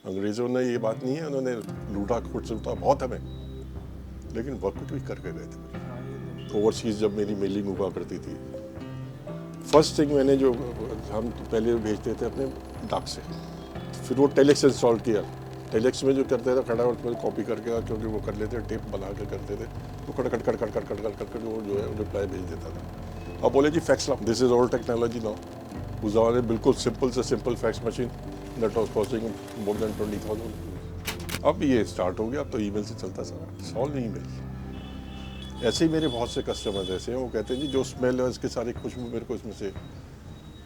अंग्रेज़ों ने ये बात नहीं है, उन्होंने लूटा खुटा बहुत हमें, लेकिन वर्क भी करके गए थे। ओवरसीज़ जब मेरी मेलिंग हुआ करती थी, फर्स्ट थिंग मैंने जो हम पहले भेजते थे अपने डाक से, फिर वो टेलेक्स इंस्टॉल किया। टेलेक्स में जो करते थे फटाफट में कॉपी करके, क्योंकि वो कर लेते टेप बना के करते थे, तो कट वो जो है रिप्लाई भेज देता था। अब बोले जी फैक्स लाओ, this is old technology now. उस ज़माने बिल्कुल सिंपल से simple fax machine that was costing more than 20,000। अब ये स्टार्ट हो गया, अब तो ईमेल से चलता सारा, सॉल्व ईमेल। ऐसे ही मेरे बहुत से कस्टमर्स ऐसे हैं, वो कहते हैं जी जो स्मेल है इसके सारी खुशबू मेरे को इसमें से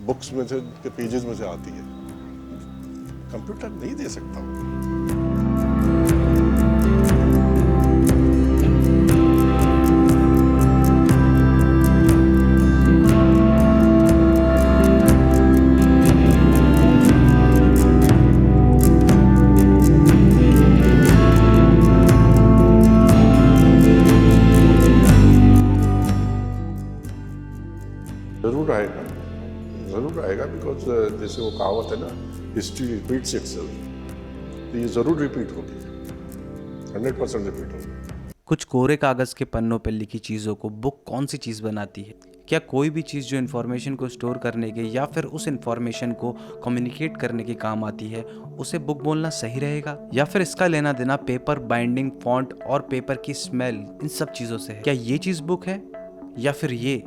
बुक्स में से के पेजेस में से आती है, कंप्यूटर नहीं दे सकता वो। ज़रूर आएगा बिकॉज जैसे वो कहावत है ना, हिस्ट्री रिपीट्स इटसेल्फ, तो ये ज़रूर रिपीट होगी, 100% रिपीट होगी। कुछ कोरे कागज़ के पन्नों पर लिखी चीज़ों को बुक कौन सी चीज़ बनाती है? क्या कोई भी चीज़ जो इन्फॉर्मेशन को स्टोर करने के या फिर उस इन्फॉर्मेशन को कम्युनिकेट करने के काम आती है, उसे बुक बोलना सही रहेगा? या फिर इसका लेना देना पेपर, बाइंडिंग, फॉन्ट और पेपर की स्मेल, इन सब चीज़ों से है? क्या ये चीज़ बुक है या फिर ये?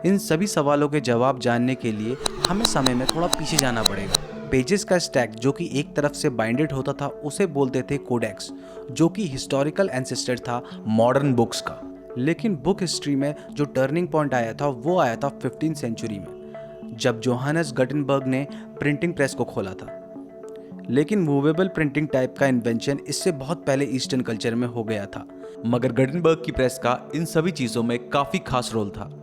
इन सभी सवालों के जवाब जानने के लिए हमें समय में थोड़ा पीछे जाना पड़ेगा। पेजेस का स्टैक जो कि एक तरफ से बाइंडेड होता था, उसे बोलते थे कोडेक्स, जो कि हिस्टोरिकल एंसेस्टर था मॉडर्न बुक्स का। लेकिन बुक हिस्ट्री में जो टर्निंग पॉइंट आया था वो आया था 15वीं सेंचुरी में, जब जोहानस गटनबर्ग ने प्रिंटिंग प्रेस को खोला था। लेकिन मूवेबल प्रिंटिंग टाइप का इन्वेंशन इससे बहुत पहले ईस्टर्न कल्चर में हो गया था, मगर गटनबर्ग की प्रेस का इन सभी चीज़ों में काफ़ी खास रोल था।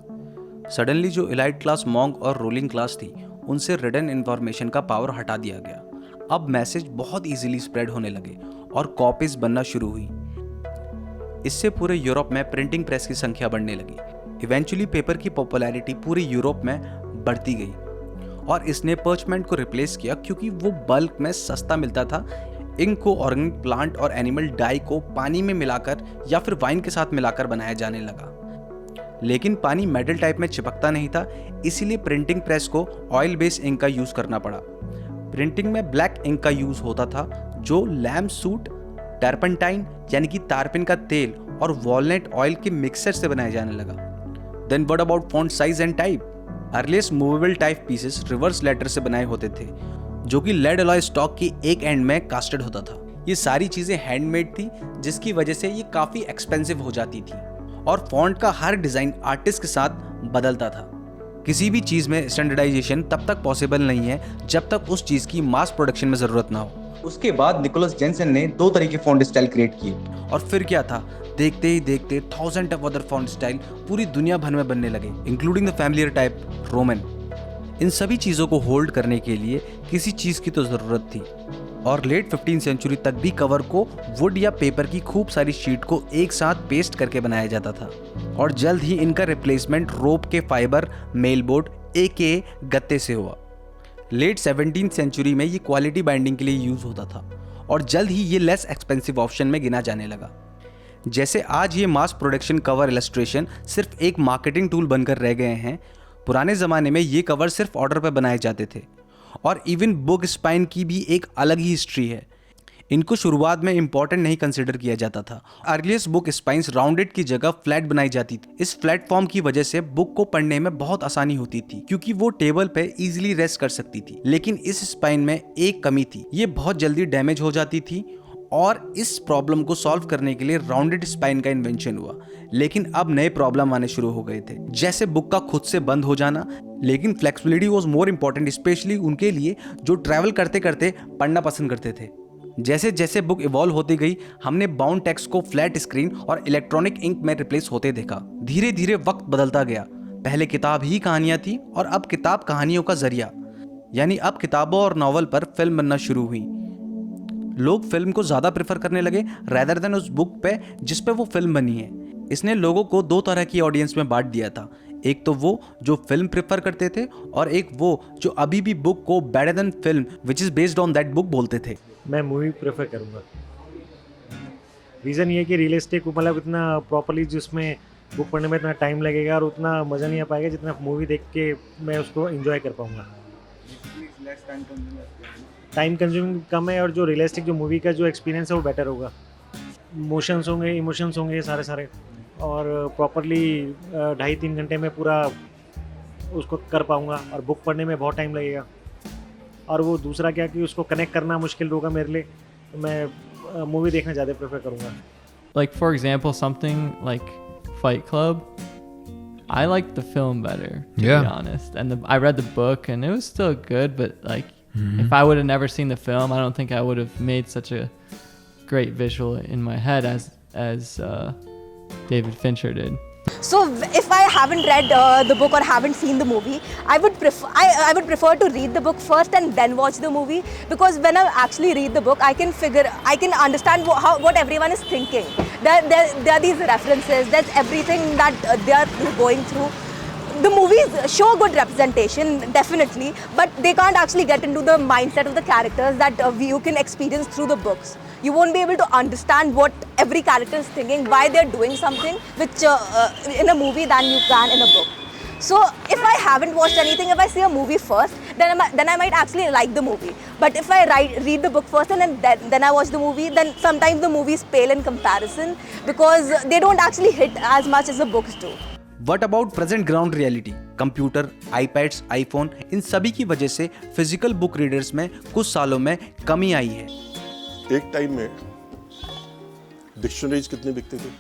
सडनली जो एलाइट क्लास मॉन्क और रूलिंग क्लास थी, उनसे रिटन इन्फॉर्मेशन का पावर हटा दिया गया। अब मैसेज बहुत इजीली स्प्रेड होने लगे और कॉपीज बनना शुरू हुई। इससे पूरे यूरोप में प्रिंटिंग प्रेस की संख्या बढ़ने लगी। इवेंचुअली पेपर की पॉपुलैरिटी पूरे यूरोप में बढ़ती गई और इसने पर्चमेंट को रिप्लेस किया, क्योंकि वो बल्क में सस्ता मिलता था। इंक को ऑर्गेनिक प्लांट और एनिमल डाई को पानी में मिलाकर या फिर वाइन के साथ मिलाकर बनाया जाने लगा। लेकिन पानी मेटल टाइप में चिपकता नहीं था, इसीलिए प्रिंटिंग प्रेस को ऑयल बेस्ड इंक का यूज करना पड़ा। प्रिंटिंग में ब्लैक इंक का यूज होता था, जो लैम्प सूट, टर्पेंटाइन यानी कि तारपिन का तेल और वॉलनट ऑयल के मिक्सचर से बनाया जाने लगा। Then what about font size and type? Earliest movable type pieces reverse letter से बनाए होते थे, जो कि लेड अलॉय स्टॉक की एक एंड में कास्टेड होता था। ये सारी चीजें हैंडमेड थी, जिसकी वजह से ये काफी एक्सपेंसिव हो जाती थी और फॉन्ट का हर डिजाइन आर्टिस्ट के साथ बदलता था। किसी भी चीज में स्टैंडर्डाइजेशन तब तक पॉसिबल नहीं है जब तक उस चीज की मास प्रोडक्शन में जरूरत ना हो। उसके बाद निकोलस जेनसन ने 2 तरह के फॉन्ट स्टाइल क्रिएट किए और फिर क्या था, देखते ही देखते thousand of other font style पूरी दुनिया भर में बनने लगे, including the familiar type Roman. इन सभी चीजों को होल्ड करने के लिए किसी चीज की तो जरूरत थी, और लेट 15वीं सेंचुरी तक भी कवर को वुड या पेपर की खूब सारी शीट को एक साथ पेस्ट करके बनाया जाता था, और जल्द ही इनका रिप्लेसमेंट रोप के फाइबर मेलबोर्ड एके गत्ते से हुआ। लेट 17वीं सेंचुरी में ये क्वालिटी बाइंडिंग के लिए यूज होता था और जल्द ही ये लेस एक्सपेंसिव ऑप्शन में गिना जाने लगा। जैसे आज ये मास प्रोडक्शन कवर इलस्ट्रेशन सिर्फ एक मार्केटिंग टूल बनकर रह गए हैं, पुराने ज़माने में ये कवर सिर्फ ऑर्डर पर बनाए जाते थे। और इवन बुक स्पाइन की भी एक अलग ही हिस्ट्री है। इनको शुरुआत में इंपॉर्टेंट नहीं कंसिडर किया जाता था। अर्लीस्ट बुक स्पाइंस राउंडेड की जगह फ्लैट बनाई जाती थी। इस फ्लैट फॉर्म की वजह से बुक को पढ़ने में बहुत आसानी होती थी, क्योंकि वो टेबल पे इजीली रेस्ट कर सकती थी। लेकिन इस स्पाइन में एक कमी थी, ये बहुत जल्दी डैमेज हो जाती थी, और इस प्रॉब्लम को सॉल्व करने के लिए राउंडेड स्पाइन का इन्वेंशन हुआ। लेकिन अब नए प्रॉब्लम आने शुरू हो गए थे, जैसे बुक का खुद से बंद हो जाना। लेकिन flexibility was more important, specially उनके लिए जो ट्रैवल करते करते पढ़ना पसंद करते थे। जैसे जैसे बुक इवॉल्व होती गई, हमने बाउंड टेक्स्ट को फ्लैट स्क्रीन और इलेक्ट्रॉनिक इंक में रिप्लेस होते देखा। धीरे धीरे वक्त बदलता गया। पहले किताब ही कहानियां थी और अब किताब कहानियों का जरिया, यानी अब किताबों और नॉवल पर फिल्म बनना शुरू हुई। लोग फिल्म को ज्यादा प्रेफर करने लगे रेदर देन उस बुक पे जिस पे वो फिल्म बनी है। इसने लोगों को 2 तरह की ऑडियंस में बांट दिया था, एक तो वो जो फिल्म प्रेफर करते थे और एक वो जो अभी भी बुक को better than film which is based on that book बोलते थे। मैं मूवी प्रेफर करूँगा। रीज़न ये है कि रियलिस्टिक मतलब इतना प्रॉपरली जिसमें बुक पढ़ने में इतना टाइम लगेगा और उतना मज़ा नहीं आ पाएगा जितना मूवी देख के मैं उसको एंजॉय कर पाऊँगा। टाइम कंज्यूमिंग कम है और जो रियलिस्टिक जो मूवी का जो एक्सपीरियंस है वो बेटर होगा। मोशंस होंगे, इमोशंस होंगे सारे और प्रॉपरली 2.5-3 घंटे में पूरा उसको कर पाऊँगा। और बुक पढ़ने में बहुत टाइम लगेगा और वो दूसरा क्या कि उसको कनेक्ट करना मुश्किल होगा मेरे लिए, तो मैं मूवी देखना ज़्यादा प्रेफर करूँगा। Like for example, something like Fight Club, I liked the film better, to be honest. And I read the book and it was still good, but like if I would have never seen the film, I don't think I would have made such a great visual in my head as David Fincher did. So if I haven't read the book or haven't seen the movie, I would prefer to read the book first and then watch the movie, because when I actually read the book, I can understand what everyone is thinking. There are these references, there's everything that they are going through. The movies show good representation, definitely, but they can't actually get into the mindset of the characters that you can experience through the books. You won't be able to understand what every character is thinking, why they're doing something, which in a movie than you can in a book. So if I haven't watched anything, if I see a movie first, then I might actually like the movie. But if I read the book first and then I watch the movie, then sometimes the movies pale in comparison because they don't actually hit as much as the books do. What about present ground reality? Computer, iPads, iPhone, इन सभी की वजह से physical book readers में कुछ सालों में कमी आई है। एक टाइम में डिक्शनरीज कितने बिकते थे?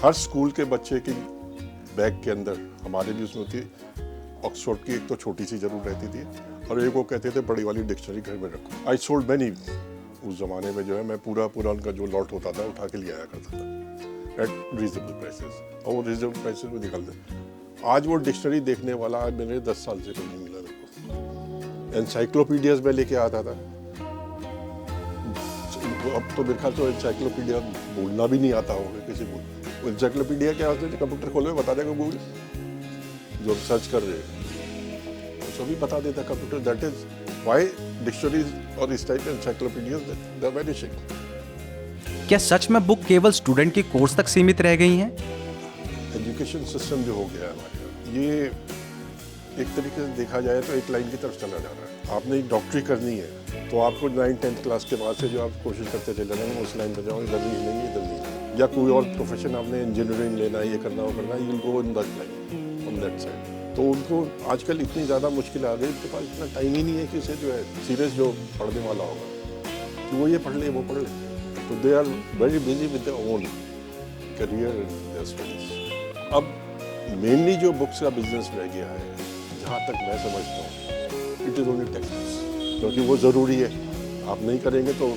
हर स्कूल के बच्चे के बैग के अंदर, हमारे भी उसमें होती, ऑक्सफोर्ड की एक तो छोटी सी जरूर रहती थी और एक वो कहते थे बड़ी वाली डिक्शनरी घर में रखो। I sold many. उस जमाने में जो है मैं पूरा उनका जो लॉट होता था उठा के ले आया करता था एट रीजनेबल प्राइसेस, और वो रीजनेबल प्राइसेस में निकलते। आज वो डिक्शनरी देखने वाला आज मेरे 10 साल से कोई नहीं मिला मेरे को। एनसाइक्लोपीडियाज में लेके आता था, अब तो मेरे ख्याल से एनसाइक्लोपीडिया बोलना भी नहीं आता होगा किसी को। एनसाइक्लोपीडिया क्या होता है? कंप्यूटर खोले बता देगा गूगल, जो सर्च कर रहे हैं तो सभी बता देता computer. That is why dictionaries और इस टाइप के एनसाइक्लोपीडियाज दे आर वैनिशिंग। क्या सच में बुक केवल स्टूडेंट के कोर्स तक सीमित रह गई हैं? एजुकेशन सिस्टम जो हो गया है हमारे, ये एक तरीके से देखा जाए तो एक लाइन की तरफ चला जा रहा है। आपने एक डॉक्टरी करनी है तो आपको 9th-10th क्लास के बाद से जो आप कोशिश करते चले जाएंगे उस लाइन पर जाओ, इधर नहीं इधर नहीं, या कोई और प्रोफेशन आपने इंजीनियरिंग लेना है, ये करना वो करना है, you will go in that line on that side. तो उनको आजकल इतनी ज़्यादा मुश्किल आ गई, उनके पास इतना टाइम ही नहीं है कि उसे जो है सीरियस जो पढ़ने वाला होगा कि वो ये पढ़ ले वो पढ़ ले। तो they are very busy with their own career and their studies. अब मेनली जो बुक्स का बिजनेस रह गया है, जहाँ तक मैं समझता हूँ, it is only text books, क्योंकि वो ज़रूरी है। आप नहीं करेंगे तो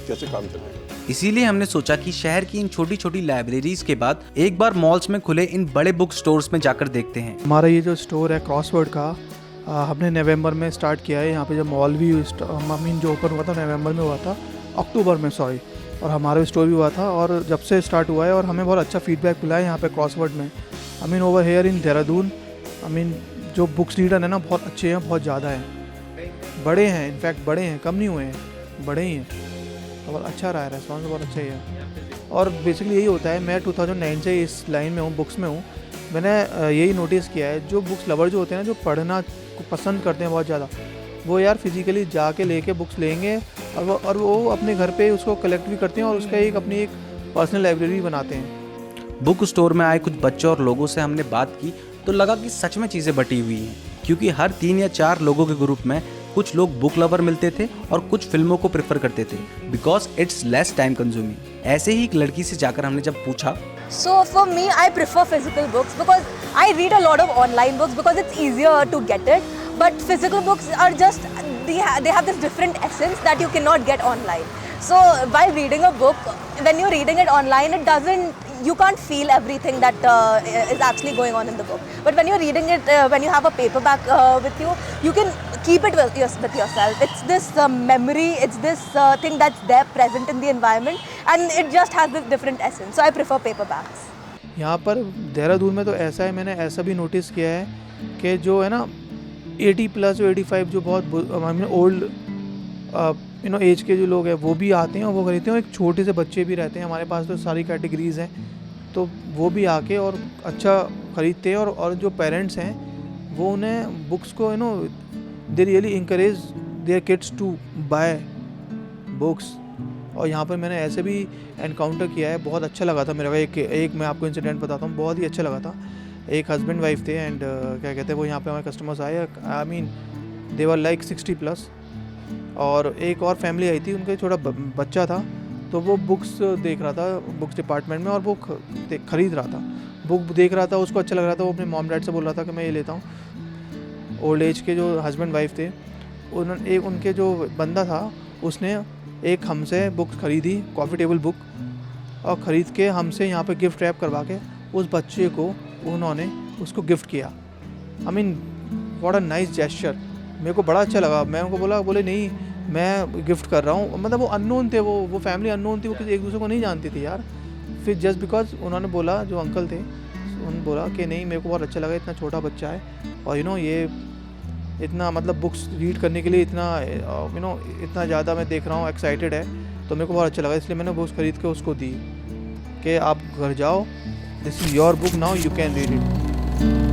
कैसे काम चलेगा? इसीलिए हमने सोचा कि शहर की इन छोटी छोटी लाइब्रेरीज के बाद एक बार मॉल्स में खुले इन बड़े बुक स्टोर्स में जाकर देखते हैं। हमारा ये जो स्टोर है क्रॉसवर्ड का, हमने नवंबर में स्टार्ट किया है। यहाँ पे जब मॉल भी जो ओपन हुआ था नवंबर में हुआ था, अक्टूबर में सॉरी, और हमारा स्टोर भी हुआ था। और जब से स्टार्ट हुआ है और हमें बहुत अच्छा फीडबैक मिला है यहाँ पे क्रॉसवर्ड में। ओवर हेयर इन देहरादून, जो बुक्स रीडर है ना बहुत अच्छे हैं, बहुत ज़्यादा हैं, बड़े हैं, इनफैक्ट बड़े हैं, कम नहीं हुए हैं, बड़े ही हैं। बहुत अच्छा रहा है, रेस्पॉन्स बहुत अच्छा ही है। और बेसिकली यही होता है, मैं 2009 से इस लाइन में हूँ, बुक्स में हूँ। मैंने यही नोटिस किया है, जो बुक्स लवर जो होते हैं ना, जो पढ़ना को पसंद करते हैं बहुत ज़्यादा, वो यार फिजिकली जाके लेके बुक्स लेंगे और वो अपने घर पे उसको कलेक्ट भी करते हैं और उसका अपनी एक पर्सनल लाइब्रेरी बनाते हैं। बुक स्टोर में आए कुछ बच्चों और लोगों से हमने बात की तो लगा कि सच में चीज़ें बटी हुई हैं, क्योंकि हर 3 या 4 लोगों के ग्रुप में कुछ लोग बुक लवर मिलते थे और कुछ फिल्मों को प्रेफर करते थे, because it's less time consuming. ऐसे ही एक लड़की से जाकर हमने जब पूछा, So for me, I prefer physical books because I read a lot of online books because it's easier to get it. But physical books are just, they have this different essence that you cannot get online. So while reading a book, when you're reading it online, you can't feel everything that is actually going on in the book. But when you're reading it, when you have a paperback with you, you can keep it with yourself. It's this memory, it's this thing that's there present in the environment, and it just has this different essence. So I prefer paperbacks. यहाँ पर देहरादून में तो ऐसा है, मैंने ऐसा भी notice किया है कि जो है ना 80+ 85 जो बहुत ओल्ड यू नो एज के जो लोग हैं वो भी आते हैं और वो खरीदते हैं, और एक छोटे से बच्चे भी रहते हैं हमारे पास, तो सारी कैटेगरीज़ हैं, तो वो भी आके और अच्छा ख़रीदते हैं। और जो पेरेंट्स हैं वो उन्हें बुक्स को you know they really encourage their kids to buy books. और यहाँ पर मैंने ऐसे भी एनकाउंटर किया है, बहुत अच्छा लगा था मेरे को। एक मैं आपको इंसिडेंट बताता हूँ, बहुत ही अच्छा लगा था। एक हस्बैंड वाइफ थे एंड क्या कहते हैं वो यहाँ पे हमारे कस्टमर्स आए, I mean they were like 60+, और एक और फैमिली आई थी, उनका छोटा बच्चा था, तो वो बुक्स देख रहा था बुक्स डिपार्टमेंट में, और वो ख़रीद रहा था, बुक देख रहा था, उसको अच्छा लग रहा था, वो अपने मॉम डैड से बोल रहा था कि मैं ये लेता हूँ। ओल्ड एज के जो हस्बैंड वाइफ थे, उन्होंने एक उनके जो बंदा था उसने एक हमसे बुक ख़रीदी, कॉफ़ी टेबल बुक, और ख़रीद के हमसे यहाँ पे गिफ्ट रैप करवा के उस बच्चे को उन्होंने उसको गिफ्ट किया। I mean what a nice gesture, मेरे को बड़ा अच्छा लगा। मैं उनको बोले नहीं मैं गिफ्ट कर रहा हूँ, मतलब वो अननोन थे, वो फैमिली अननोन थी, वो किसी एक दूसरे को नहीं जानती थी यार। फिर जस्ट बिकॉज उन्होंने बोला, जो अंकल थे उन्होंने बोला कि नहीं मेरे को बहुत अच्छा लगा, इतना छोटा बच्चा है और यू नो ये इतना मतलब बुक्स रीड करने के लिए इतना यू नो इतना ज़्यादा मैं देख रहा हूँ एक्साइटेड है, तो मेरे को बहुत अच्छा लगा, इसलिए मैंने बुक्स खरीद के उसको दी कि आप घर जाओ, this is your book now, you can read it.